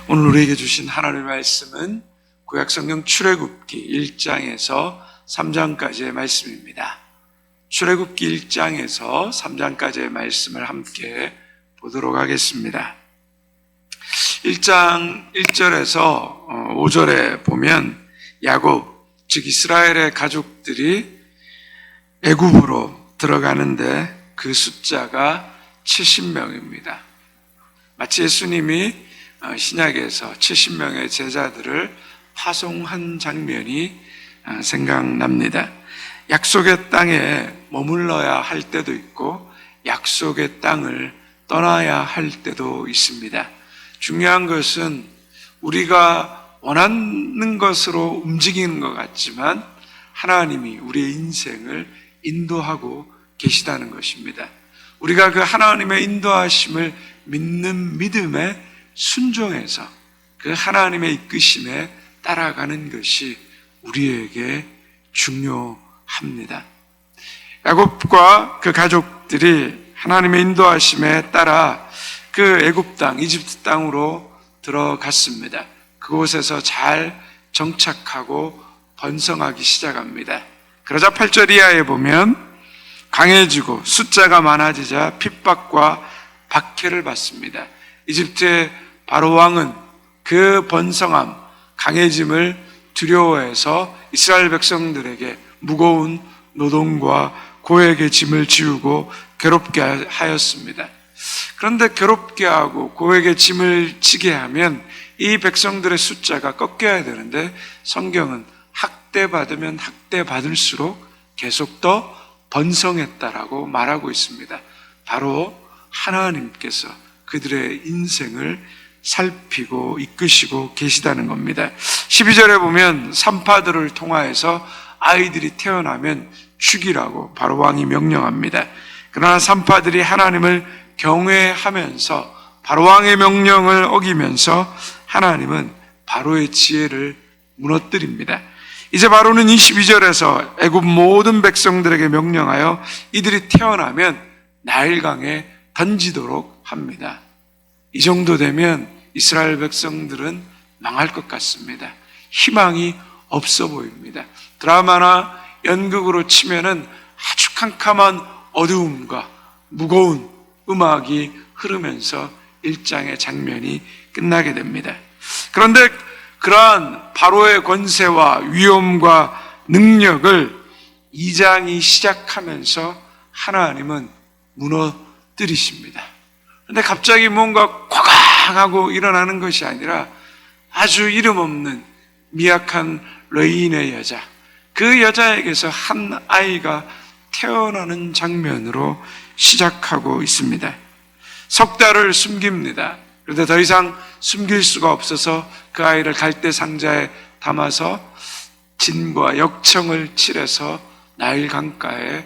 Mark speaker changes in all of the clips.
Speaker 1: 오늘 우리에게 주신 하나님의 말씀은 구약성경 출애굽기 1장에서 3장까지의 말씀입니다. 출애굽기 1장에서 3장까지의 말씀을 함께 보도록 하겠습니다. 1장 1절에서 5절에 보면 야곱, 즉 이스라엘의 가족들이 애굽으로 들어가는데 그 숫자가 70명입니다. 마치 예수님이 신약에서 70명의 제자들을 파송한 장면이 생각납니다. 약속의 땅에 머물러야 할 때도 있고 약속의 땅을 떠나야 할 때도 있습니다. 중요한 것은 우리가 원하는 것으로 움직이는 것 같지만 하나님이 우리의 인생을 인도하고 계시다는 것입니다. 우리가 그 하나님의 인도하심을 믿는 믿음에 순종해서 그 하나님의 이끄심에 따라가는 것이 우리에게 중요합니다. 야곱과 그 가족들이 하나님의 인도하심에 따라 그 애굽 땅, 이집트 땅으로 들어갔습니다. 그곳에서 잘 정착하고 번성하기 시작합니다. 그러자 8절 이하에 보면 강해지고 숫자가 많아지자 핍박과 박해를 받습니다. 이집트의 바로 왕은 그 번성함, 강해짐을 두려워해서 이스라엘 백성들에게 무거운 노동과 고액의 짐을 지우고 괴롭게 하였습니다. 그런데 괴롭게 하고 고액의 짐을 지게 하면 이 백성들의 숫자가 꺾여야 되는데 성경은 학대받으면 학대받을수록 계속 더 번성했다라고 말하고 있습니다. 바로 하나님께서 그들의 인생을 살피고 이끄시고 계시다는 겁니다. 12절에 보면 산파들을 통하여서 아이들이 태어나면 죽이라고 바로 왕이 명령합니다. 그러나 산파들이 하나님을 경외하면서 바로 왕의 명령을 어기면서 하나님은 바로의 지혜를 무너뜨립니다. 이제 바로는 22절에서 애굽 모든 백성들에게 명령하여 이들이 태어나면 나일강에 던지도록 합니다. 이 정도 되면 이스라엘 백성들은 망할 것 같습니다. 희망이 없어 보입니다. 드라마나 연극으로 치면은 아주 캄캄한 어두움과 무거운 음악이 흐르면서 1장의 장면이 끝나게 됩니다. 그런데 그러한 바로의 권세와 위엄과 능력을 2장이 시작하면서 하나님은 무너뜨리십니다. 그런데 갑자기 뭔가 꽉하고 일어나는 것이 아니라 아주 이름 없는 미약한 레인의 여자, 그 여자에게서 한 아이가 태어나는 장면으로 시작하고 있습니다. 석 달을 숨깁니다. 그런데 더 이상 숨길 수가 없어서 그 아이를 갈대 상자에 담아서 진과 역청을 칠해서 나일 강가에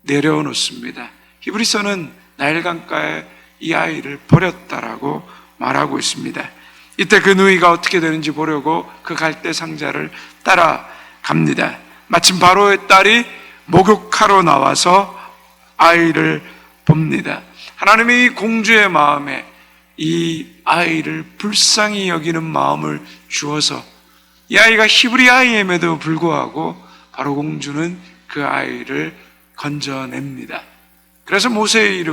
Speaker 1: 내려놓습니다. 히브리서는 나일 강가에 이 아이를 버렸다라고 말하고 있습니다. 이때 그 누이가 어떻게 되는지 보려고 그 갈대 상자를 따라갑니다. 마침 바로의 딸이 목욕하러 나와서 아이를 봅니다. 하나님이 이 공주의 마음에 이 아이를 불쌍히 여기는 마음을 주어서 이 아이가 히브리 아이임에도 불구하고 바로 공주는 그 아이를 건져냅니다. 그래서 모세의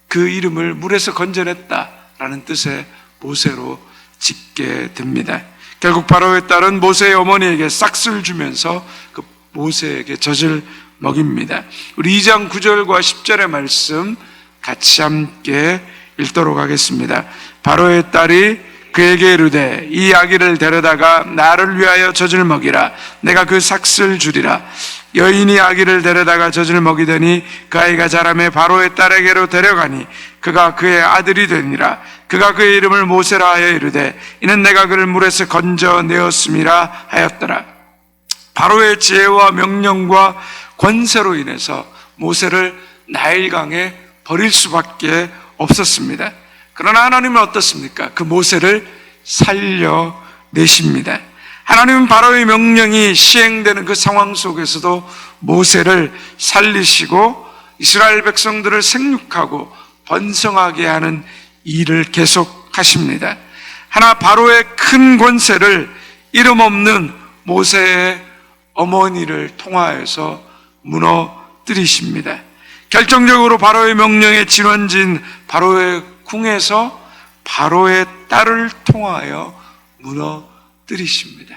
Speaker 1: 그 이름을 물에서 건져냈다라는 뜻의 모세로 짓게 됩니다. 결국 바로의 딸은 모세의 어머니에게 싹스를 주면서 그 모세에게 젖을 먹입니다. 우리 2장 9절과 10절의 말씀 같이 함께 읽도록 하겠습니다. 바로의 딸이 그에게 이르되 이 아기를 데려다가 나를 위하여 젖을 먹이라. 내가 그 삭슬 주리라. 여인이 아기를 데려다가 젖을 먹이더니 그 아이가 자라매 바로의 딸에게로 데려가니 그가 그의 아들이 되니라. 그가 그의 이름을 모세라 하여 이르되 이는 내가 그를 물에서 건져내었음이라 하였더라. 바로의 지혜와 명령과 권세로 인해서 모세를 나일강에 버릴 수밖에 없었습니다. 그러나 하나님은 어떻습니까? 그 모세를 살려내십니다. 하나님은 바로의 명령이 시행되는 그 상황 속에서도 모세를 살리시고 이스라엘 백성들을 생육하고 번성하게 하는 일을 계속 가십니다. 하나 바로의 큰 권세를 이름 없는 모세의 어머니를 통하여서 무너뜨리십니다. 결정적으로 바로의 명령에 진원진 바로의 궁에서 바로의 딸을 통하여 무너뜨리십니다.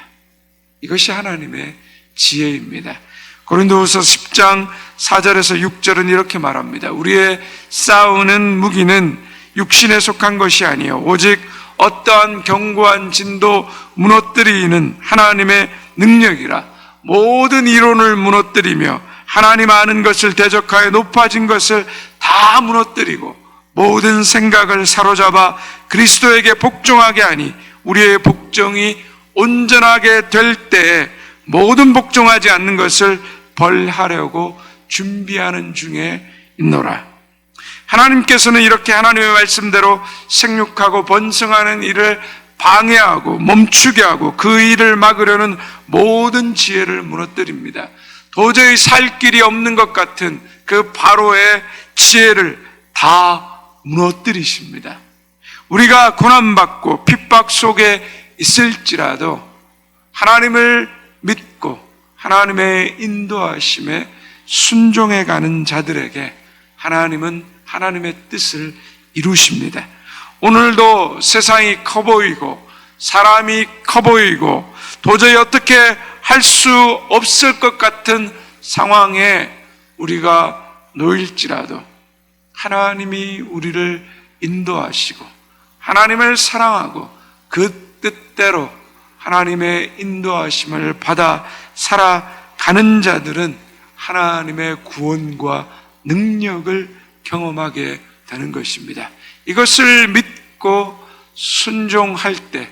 Speaker 1: 이것이 하나님의 지혜입니다. 고린도후서 10장 4절에서 6절은 이렇게 말합니다. 우리의 싸우는 무기는 육신에 속한 것이 아니요 오직 어떠한 견고한 진도 무너뜨리는 하나님의 능력이라. 모든 이론을 무너뜨리며 하나님 아는 것을 대적하여 높아진 것을 다 무너뜨리고 모든 생각을 사로잡아 그리스도에게 복종하게 하니 우리의 복종이 온전하게 될 때에 모든 복종하지 않는 것을 벌하려고 준비하는 중에 있노라. 하나님께서는 이렇게 하나님의 말씀대로 생육하고 번성하는 일을 방해하고 멈추게 하고 그 일을 막으려는 모든 지혜를 무너뜨립니다. 도저히 살 길이 없는 것 같은 그 바로의 지혜를 다 무너뜨리십니다. 우리가 고난받고 핍박 속에 있을지라도 하나님을 믿고 하나님의 인도하심에 순종해가는 자들에게 하나님은 하나님의 뜻을 이루십니다. 오늘도 세상이 커 보이고 사람이 커 보이고 도저히 어떻게 할 수 없을 것 같은 상황에 우리가 놓일지라도 하나님이 우리를 인도하시고 하나님을 사랑하고 그 뜻대로 하나님의 인도하심을 받아 살아가는 자들은 하나님의 구원과 능력을 경험하게 되는 것입니다. 이것을 믿고 순종할 때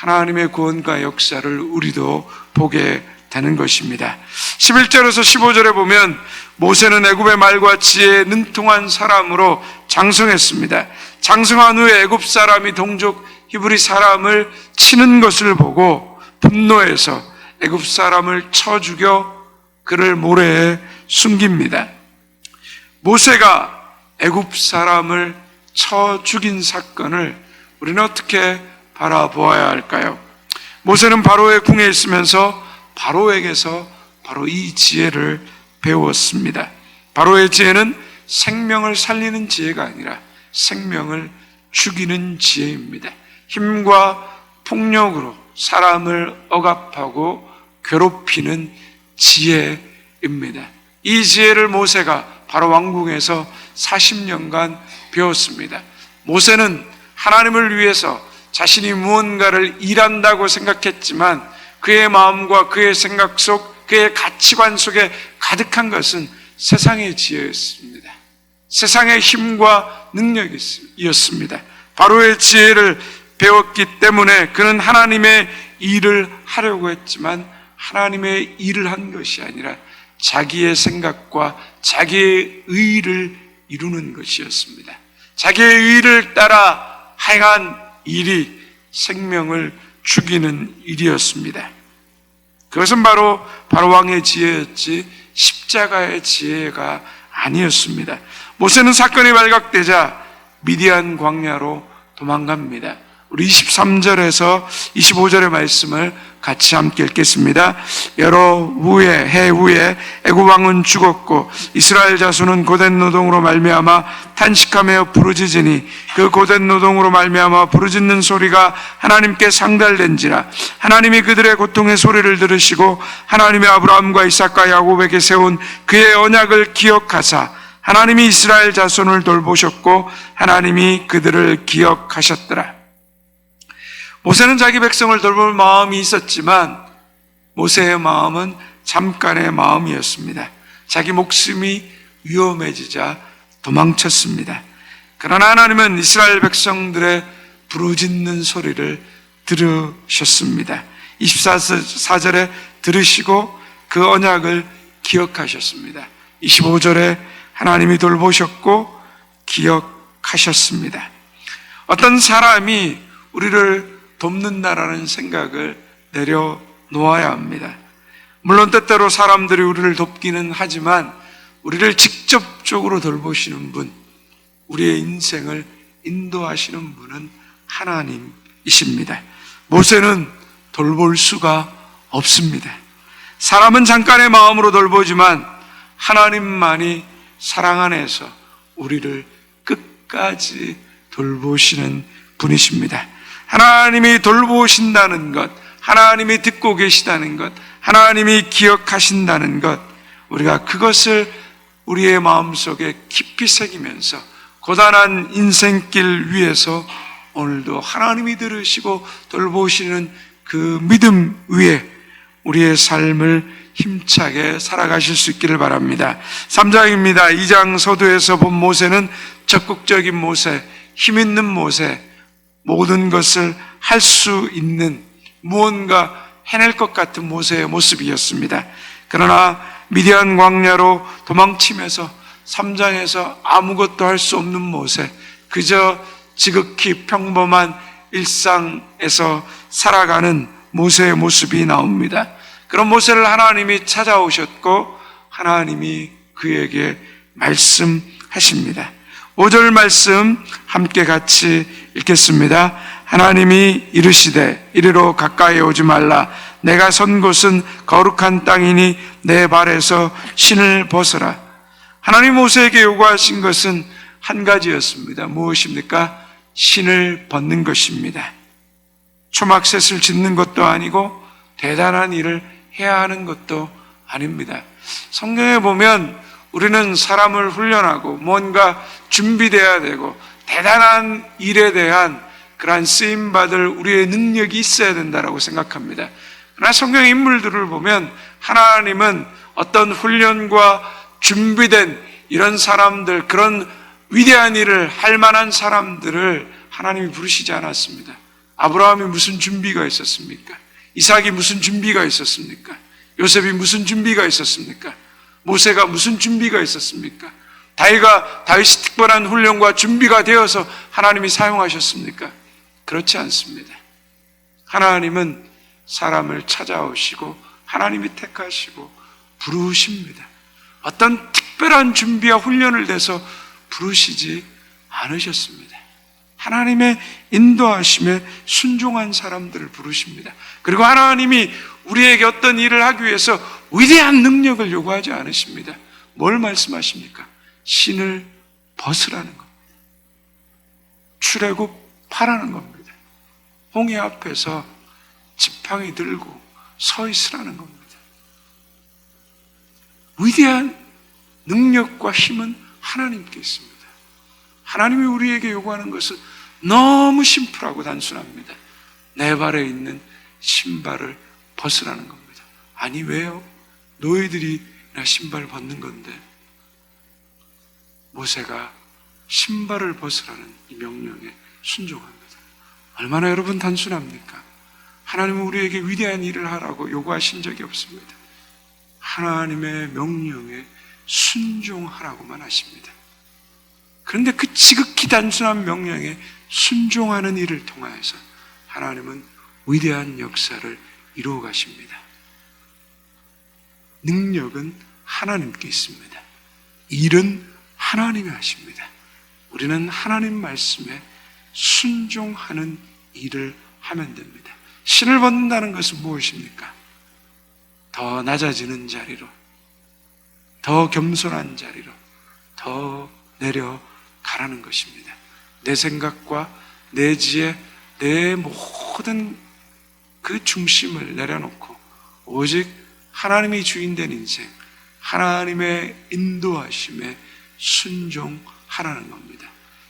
Speaker 1: 하나님의 구원과 역사를 우리도 보게 되는 것입니다. 11절에서 15절에 보면 모세는 애굽의 말과 지혜에 능통한 사람으로 장성했습니다. 장성한 후에 애굽 사람이 동족 히브리 사람을 치는 것을 보고 분노해서 애굽 사람을 쳐 죽여 그를 모래에 숨깁니다. 모세가 애굽 사람을 쳐 죽인 사건을 우리는 어떻게 바라보아야 할까요? 모세는 바로의 궁에 있으면서 바로에게서 바로 이 지혜를 배웠습니다. 바로의 지혜는 생명을 살리는 지혜가 아니라 생명을 죽이는 지혜입니다. 힘과 폭력으로 사람을 억압하고 괴롭히는 지혜입니다. 이 지혜를 모세가 바로 왕궁에서 40년간 배웠습니다. 모세는 하나님을 위해서 자신이 무언가를 일한다고 생각했지만 그의 마음과 그의 생각 속, 그의 가치관 속에 가득한 것은 세상의 지혜였습니다. 세상의 힘과 능력이었습니다. 바로의 지혜를 배웠기 때문에 그는 하나님의 일을 하려고 했지만 하나님의 일을 한 것이 아니라 자기의 생각과 자기의 의의를 이루는 것이었습니다. 자기의 의의를 따라 행한 일이 생명을 죽이는 일이었습니다. 그것은 바로 왕의 지혜였지 십자가의 지혜가 아니었습니다. 모세는 사건이 발각되자 미디안 광야로 도망갑니다. 우리 23절에서 25절의 말씀을 같이 함께 읽겠습니다. 여러 해 후에 애굽 왕은 죽었고 이스라엘 자손은 고된 노동으로 말미암아 탄식하며 부르짖으니 그 고된 노동으로 말미암아 부르짖는 소리가 하나님께 상달된지라. 하나님이 그들의 고통의 소리를 들으시고 하나님이 아브라함과 이삭과 야곱에게 세운 그의 언약을 기억하사 하나님이 이스라엘 자손을 돌보셨고 하나님이 그들을 기억하셨더라. 모세는 자기 백성을 돌볼 마음이 있었지만 모세의 마음은 잠깐의 마음이었습니다. 자기 목숨이 위험해지자 도망쳤습니다. 그러나 하나님은 이스라엘 백성들의 부르짖는 소리를 들으셨습니다. 24절에 들으시고 그 언약을 기억하셨습니다. 25절에 하나님이 돌보셨고 기억하셨습니다. 어떤 사람이 우리를 돕는다라는 생각을 내려놓아야 합니다. 물론 때때로 사람들이 우리를 돕기는 하지만 우리를 직접적으로 돌보시는 분, 우리의 인생을 인도하시는 분은 하나님이십니다. 모세는 돌볼 수가 없습니다. 사람은 잠깐의 마음으로 돌보지만 하나님만이 사랑 안에서 우리를 끝까지 돌보시는 분이십니다. 하나님이 돌보신다는 것, 하나님이 듣고 계시다는 것, 하나님이 기억하신다는 것, 우리가 그것을 우리의 마음속에 깊이 새기면서 고단한 인생길 위에서 오늘도 하나님이 들으시고 돌보시는 그 믿음 위에 우리의 삶을 힘차게 살아가실 수 있기를 바랍니다. 3장입니다. 2장 서두에서 본 모세는 적극적인 모세, 힘 있는 모세, 모든 것을 할 수 있는 무언가 해낼 것 같은 모세의 모습이었습니다. 그러나 미디안 광야로 도망치면서 3장에서 아무것도 할 수 없는 모세, 그저 지극히 평범한 일상에서 살아가는 모세의 모습이 나옵니다. 그런 모세를 하나님이 찾아오셨고 하나님이 그에게 말씀하십니다. 5절 말씀 함께 같이 읽겠습니다. 하나님이 이르시되 이리로 가까이 오지 말라. 내가 선 곳은 거룩한 땅이니 내 발에서 신을 벗어라. 하나님 모세에게 요구하신 것은 한 가지였습니다. 무엇입니까? 신을 벗는 것입니다. 초막셋을 짓는 것도 아니고 대단한 일을 해야 하는 것도 아닙니다. 성경에 보면 우리는 사람을 훈련하고 뭔가 준비되어야 되고 대단한 일에 대한 그러한 쓰임받을 우리의 능력이 있어야 된다고 생각합니다. 그러나 성경의 인물들을 보면 하나님은 어떤 훈련과 준비된 이런 사람들, 그런 위대한 일을 할 만한 사람들을 하나님이 부르시지 않았습니다. 아브라함이 무슨 준비가 있었습니까? 이삭이 무슨 준비가 있었습니까? 요셉이 무슨 준비가 있었습니까? 모세가 무슨 준비가 있었습니까? 다윗이 특별한 훈련과 준비가 되어서 하나님이 사용하셨습니까? 그렇지 않습니다. 하나님은 사람을 찾아오시고 하나님이 택하시고 부르십니다. 어떤 특별한 준비와 훈련을 대서 부르시지 않으셨습니다. 하나님의 인도하심에 순종한 사람들을 부르십니다. 그리고 하나님이 우리에게 어떤 일을 하기 위해서 위대한 능력을 요구하지 않으십니다. 뭘 말씀하십니까? 신을 벗으라는 겁니다. 출애굽하라는 겁니다. 홍해 앞에서 지팡이 들고 서 있으라는 겁니다. 위대한 능력과 힘은 하나님께 있습니다. 하나님이 우리에게 요구하는 것은 너무 심플하고 단순합니다. 내 발에 있는 신발을 벗으라는 겁니다. 아니 왜요? 너희들이나 신발 벗는 건데. 모세가 신발을 벗으라는 이 명령에 순종합니다. 얼마나 여러분 단순합니까? 하나님은 우리에게 위대한 일을 하라고 요구하신 적이 없습니다. 하나님의 명령에 순종하라고만 하십니다. 그런데 그 지극히 단순한 명령에 순종하는 일을 통하여서 하나님은 위대한 역사를 이루어 가십니다. 능력은 하나님께 있습니다. 일은 하나님이 하십니다. 우리는 하나님 말씀에 순종하는 일을 하면 됩니다. 신을 벗는다는 것은 무엇입니까? 더 낮아지는 자리로, 더 겸손한 자리로, 더 내려가라는 것입니다. 내 생각과 내 지혜, 내 모든 그 중심을 내려놓고 오직 하나님이 주인된 인생, 하나님의 인도하심에 순종하라는 겁니다.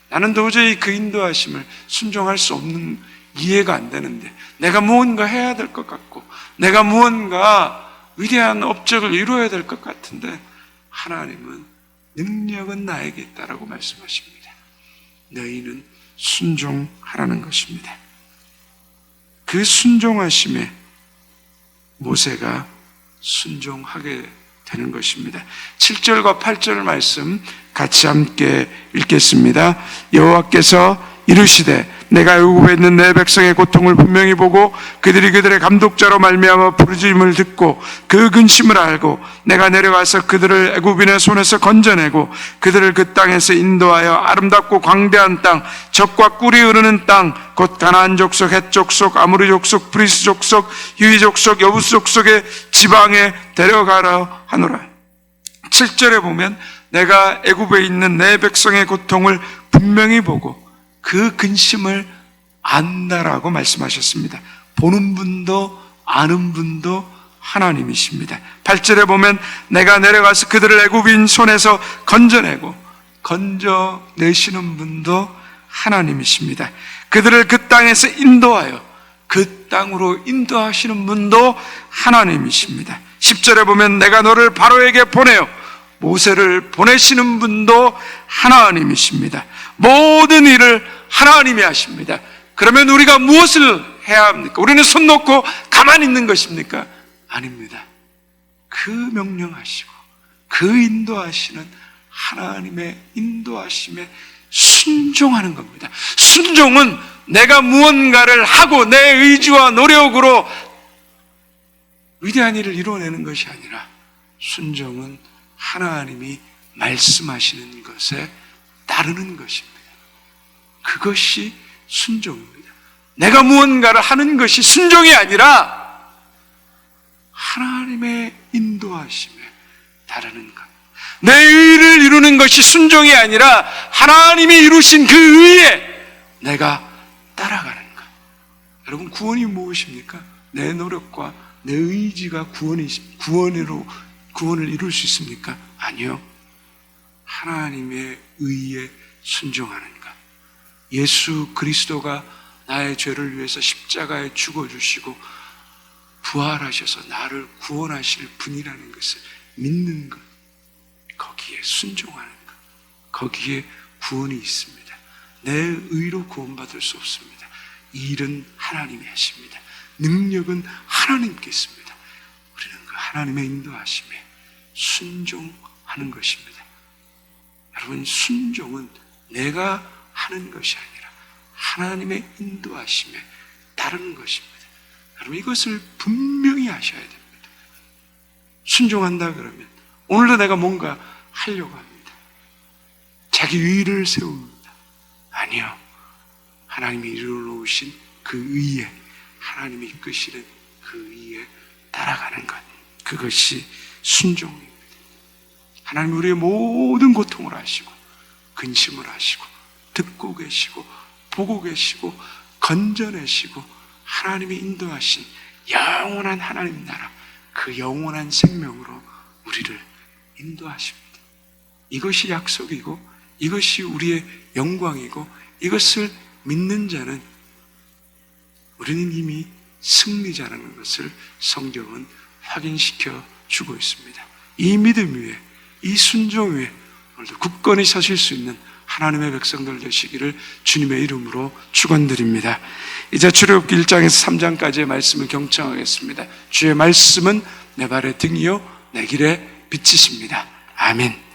Speaker 1: 나는 도저히 그 인도하심을 순종할 수 없는, 이해가 안 되는데 내가 무언가 해야 될 것 같고 내가 무언가 위대한 업적을 이루어야 될 것 같은데 하나님은 능력은 나에게 있다라고 말씀하십니다. 너희는 순종하라는 것입니다. 그 순종하심에 모세가 순종하게 되는 것입니다. 7절과 8절 말씀 같이 함께 읽겠습니다. 여호와께서 이르시되 내가 애굽에 있는 내 백성의 고통을 분명히 보고 그들이 그들의 감독자로 말미암아 부르짖음을 듣고 그 근심을 알고 내가 내려가서 그들을 애굽인의 손에서 건져내고 그들을 그 땅에서 인도하여 아름답고 광대한 땅, 젖과 꿀이 흐르는 땅, 곧 가나안 족속, 헷 족속, 아모리 족속, 브리스 족속, 히위 족속, 여부스 족속의 지방에 데려가라 하노라. 7절에 보면 내가 애굽에 있는 내 백성의 고통을 분명히 보고 그 근심을 안다라고 말씀하셨습니다. 보는 분도 아는 분도 하나님이십니다. 8절에 보면 내가 내려가서 그들을 애굽인 손에서 건져내시는 분도 하나님이십니다. 그들을 그 땅에서 인도하여 그 땅으로 인도하시는 분도 하나님이십니다. 10절에 보면 내가 너를 바로에게 보내어 모세를 보내시는 분도 하나님이십니다. 모든 일을 하나님이 하십니다. 그러면 우리가 무엇을 해야 합니까? 우리는 손 놓고 가만히 있는 것입니까? 아닙니다. 그 명령하시고 그 인도하시는 하나님의 인도하심에 순종하는 겁니다. 순종은 내가 무언가를 하고 내 의지와 노력으로 위대한 일을 이루어내는 것이 아니라 순종은 하나님이 말씀하시는 것에 따르는 것입니다. 그것이 순종입니다. 내가 무언가를 하는 것이 순종이 아니라 하나님의 인도하심에 따르는 것. 내 의를 이루는 것이 순종이 아니라 하나님이 이루신 그 의에 내가 따라가는 것. 여러분, 구원이 무엇입니까? 내 노력과 내 의지가 구원을 이룰 수 있습니까? 아니요. 하나님의 의에 순종하는 것. 예수 그리스도가 나의 죄를 위해서 십자가에 죽어주시고 부활하셔서 나를 구원하실 분이라는 것을 믿는 것, 거기에 순종하는 것, 거기에 구원이 있습니다. 내 의로 구원받을 수 없습니다. 이 일은 하나님이 하십니다. 능력은 하나님께 있습니다. 우리는 그 하나님의 인도하심에 순종하는 것입니다. 여러분, 순종은 내가 하는 것이 아니라 하나님의 인도하심에 따르는 것입니다. 여러분, 이것을 분명히 하셔야 됩니다. 순종한다 그러면 오늘도 내가 뭔가 하려고 합니다. 자기 의를 세웁니다. 아니요. 하나님이 이루어놓으신 그 의에, 하나님이 이끄시는 그 의에 따라가는 것, 그것이 순종입니다. 하나님 우리의 모든 고통을 아시고 근심을 아시고 듣고 계시고 보고 계시고 건져내시고 하나님이 인도하신 영원한 하나님 나라, 그 영원한 생명으로 우리를 인도하십니다. 이것이 약속이고 이것이 우리의 영광이고 이것을 믿는 자는 우리는 이미 승리자라는 것을 성경은 확인시켜 주고 있습니다. 이 믿음 위에, 이 순종 위에 오늘도 굳건히 서실 수 있는 하나님의 백성들 되시기를 주님의 이름으로 축원드립니다. 이제 출애굽기 1장에서 3장까지의 말씀을 경청하겠습니다. 주의 말씀은 내 발의 등이요 내 길의 빛이십니다. 아멘.